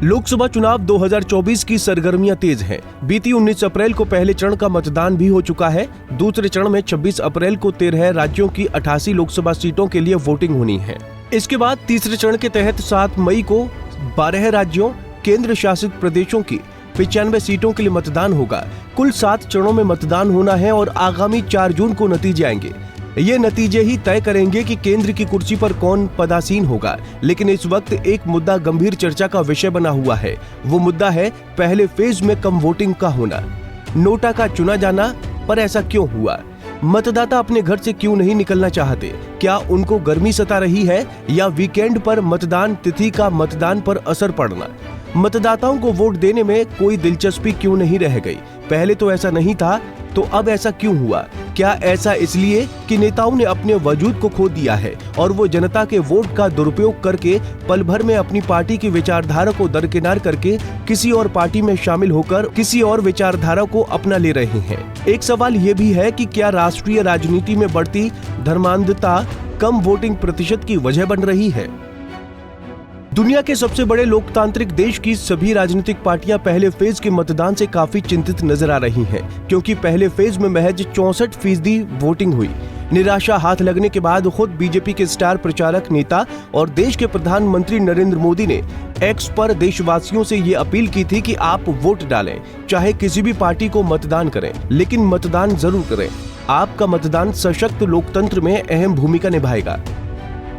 लोकसभा चुनाव 2024 की सरगर्मियां तेज हैं। बीती 19 अप्रैल को पहले चरण का मतदान भी हो चुका है। दूसरे चरण में 26 अप्रैल को 13 राज्यों की 88 लोकसभा सीटों के लिए वोटिंग होनी है। इसके बाद तीसरे चरण के तहत 7 मई को 12 राज्यों, केंद्र शासित प्रदेशों की 95 सीटों के लिए मतदान होगा। कुल 7 चरणों में मतदान होना है और आगामी 4 जून को नतीजे आएंगे। ये नतीजे ही तय करेंगे कि केंद्र की कुर्सी पर कौन पदासीन होगा। लेकिन इस वक्त एक मुद्दा गंभीर चर्चा का विषय बना हुआ है। वो मुद्दा है पहले फेज में कम वोटिंग का होना, नोटा का चुना जाना। पर ऐसा क्यों हुआ? मतदाता अपने घर से क्यों नहीं निकलना चाहते? क्या उनको गर्मी सता रही है या वीकेंड पर मतदान तिथि का मतदान पर असर पड़ना? मतदाताओं को वोट देने में कोई दिलचस्पी क्यों नहीं रह गई? पहले तो ऐसा नहीं था, तो अब ऐसा क्यों हुआ? क्या ऐसा इसलिए कि नेताओं ने अपने वजूद को खो दिया है और वो जनता के वोट का दुरुपयोग करके पल भर में अपनी पार्टी की विचारधारा को दरकिनार करके किसी और पार्टी में शामिल होकर किसी और विचारधारा को अपना ले रहे हैं? एक सवाल ये भी है कि क्या राष्ट्रीय राजनीति में बढ़ती धर्मांधता कम वोटिंग प्रतिशत की वजह बन रही है? दुनिया के सबसे बड़े लोकतांत्रिक देश की सभी राजनीतिक पार्टियां पहले फेज के मतदान से काफी चिंतित नजर आ रही हैं, क्योंकि पहले फेज में महज 64% वोटिंग हुई। निराशा हाथ लगने के बाद खुद बीजेपी के स्टार प्रचारक नेता और देश के प्रधानमंत्री नरेंद्र मोदी ने एक्स पर देशवासियों से ये अपील की थी कि आप वोट डालें, चाहे किसी भी पार्टी को मतदान करें, लेकिन मतदान जरूर करें। आपका मतदान सशक्त लोकतंत्र में अहम भूमिका निभाएगा।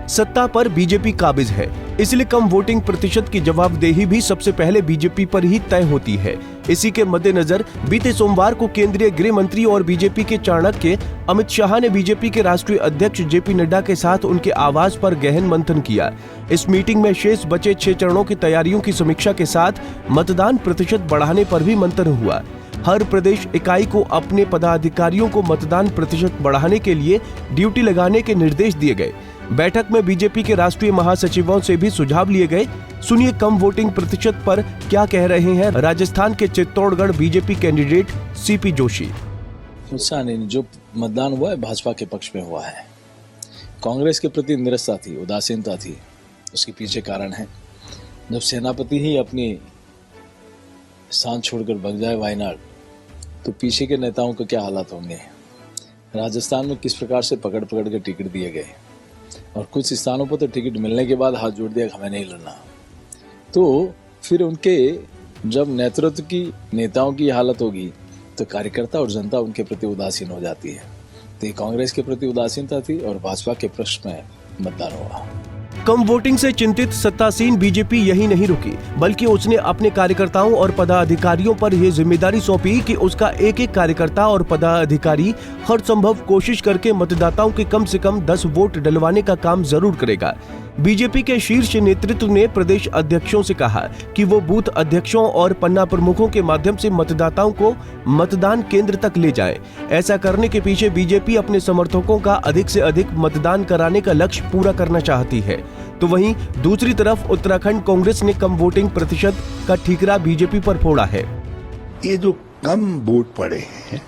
सत्ता पर बीजेपी काबिज है, इसलिए कम वोटिंग प्रतिशत की जवाबदेही भी सबसे पहले बीजेपी पर ही तय होती है। इसी के मद्देनजर बीते सोमवार को केंद्रीय गृह मंत्री और बीजेपी के चाणक्य अमित शाह ने बीजेपी के राष्ट्रीय अध्यक्ष जेपी नड्डा के साथ उनके आवास पर गहन मंथन किया। इस मीटिंग में शेष बचे 6 चरणों की तैयारियों की समीक्षा के साथ मतदान प्रतिशत बढ़ाने पर भी मंथन हुआ। हर प्रदेश इकाई को अपने पदाधिकारियों को मतदान प्रतिशत बढ़ाने के लिए ड्यूटी लगाने के निर्देश दिए गए। बैठक में बीजेपी के राष्ट्रीय महासचिवों से भी सुझाव लिए गए। सुनिए कम वोटिंग प्रतिशत पर क्या कह रहे हैं राजस्थान के Chittorgarh BJP candidate CP Joshi. उत्साह नहीं, जो मतदान हुआ है भाजपा के पक्ष में हुआ है। कांग्रेस के प्रति निरस्ता थी, उदासीनता थी, उसके पीछे कारण है। जब सेनापति ही अपनी स्थान छोड़कर भाग जाए वायनाड, तो पीछे के नेताओं को क्या हालात होंगे। राजस्थान में किस प्रकार से पकड़ पकड़ के टिकट दिए गए और कुछ स्थानों पर तो टिकट मिलने के बाद हाथ जोड़ दिया कि हमें नहीं लड़ना। तो फिर उनके जब नेतृत्व की नेताओं की हालत होगी तो कार्यकर्ता और जनता उनके प्रति उदासीन हो जाती है। तो ये कांग्रेस के प्रति उदासीनता थी और भाजपा के पक्ष में मतदान हुआ। कम वोटिंग से चिंतित सत्तासीन बीजेपी यही नहीं रुकी, बल्कि उसने अपने कार्यकर्ताओं और पदाधिकारियों पर यह जिम्मेदारी सौंपी कि उसका एक एक कार्यकर्ता और पदाधिकारी हर संभव कोशिश करके मतदाताओं के कम से कम 10 वोट डलवाने का काम जरूर करेगा। बीजेपी के शीर्ष नेतृत्व ने प्रदेश अध्यक्षों से कहा कि वो बूथ अध्यक्षों और पन्ना प्रमुखों के माध्यम से मतदाताओं को मतदान केंद्र तक ले जाएं। ऐसा करने के पीछे बीजेपी अपने समर्थकों का अधिक से अधिक मतदान कराने का लक्ष्य पूरा करना चाहती है। तो वहीं दूसरी तरफ उत्तराखंड कांग्रेस ने कम वोटिंग प्रतिशत का ठीकरा बीजेपी पर फोड़ा है। ये जो कम वोट पड़े हैं,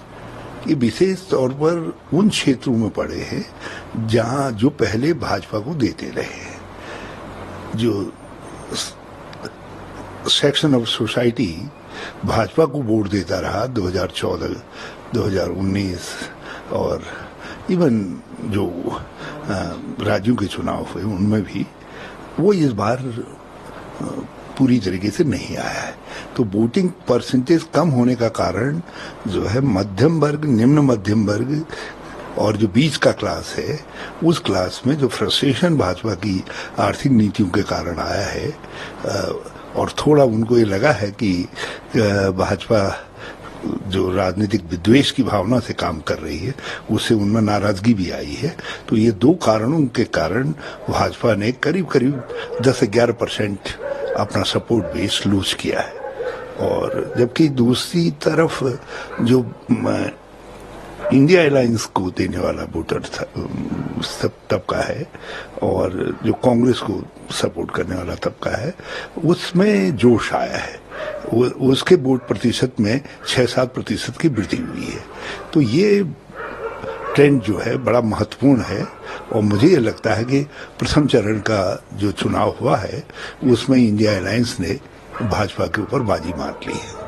ये विशेष तौर पर उन क्षेत्रों में पड़े हैं जहां जो पहले भाजपा को देते रहे, जो सेक्शन ऑफ सोसाइटी भाजपा को वोट देता रहा 2014, 2019 और इवन जो राज्यों के चुनाव हुए उनमें भी, वो इस बार पूरी तरीके से नहीं आया है। तो वोटिंग परसेंटेज कम होने का कारण जो है मध्यम वर्ग, निम्न मध्यम वर्ग और जो बीच का क्लास है, उस क्लास में जो फ्रस्ट्रेशन भाजपा की आर्थिक नीतियों के कारण आया है और थोड़ा उनको ये लगा है कि भाजपा जो राजनीतिक विद्वेष की भावना से काम कर रही है, उससे उनमें नाराजगी भी आई है। तो ये 2 कारणों के कारण भाजपा ने करीब करीब 10-11% अपना सपोर्ट बेस लूज किया है। और जबकि दूसरी तरफ जो इंडिया अलायंस को देने वाला वोटर तबका है और जो कांग्रेस को सपोर्ट करने वाला तबका है, उसमें जोश आया है। उसके वोट प्रतिशत में 6-7% की वृद्धि हुई है। तो ये ट्रेंड जो है बड़ा महत्वपूर्ण है और मुझे ये लगता है कि प्रथम चरण का जो चुनाव हुआ है उसमें इंडिया अलायंस ने भाजपा के ऊपर बाजी मार ली है।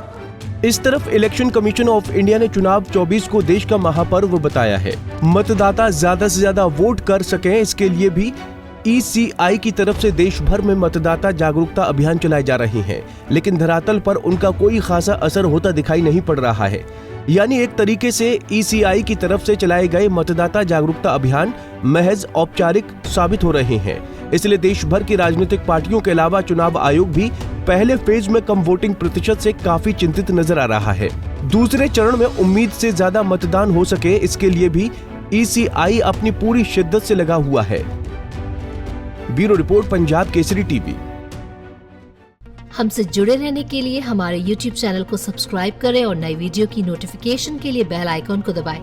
इस तरफ इलेक्शन कमीशन ऑफ इंडिया ने चुनाव 24 को देश का महापर्व बताया है। मतदाता ज्यादा से ज्यादा वोट कर सकें, इसके लिए भी ECI की तरफ से देश भर में मतदाता जागरूकता अभियान चलाए जा रहे हैं, लेकिन धरातल पर उनका कोई खासा असर होता दिखाई नहीं पड़ रहा है। यानी एक तरीके से ECI की तरफ से चलाए गए मतदाता जागरूकता अभियान महज औपचारिक साबित हो रहे हैं। इसलिए देश भर की राजनीतिक पार्टियों के अलावा चुनाव आयोग भी पहले फेज में कम वोटिंग प्रतिशत से काफी चिंतित नजर आ रहा है। दूसरे चरण में उम्मीद से ज्यादा मतदान हो सके, इसके लिए भी ECI अपनी पूरी शिद्दत से लगा हुआ है। Bureau report, Punjab Kesari TV. हमसे जुड़े रहने के लिए हमारे YouTube चैनल को सब्सक्राइब करें और नई वीडियो की नोटिफिकेशन के लिए बेल आइकॉन को दबाएं।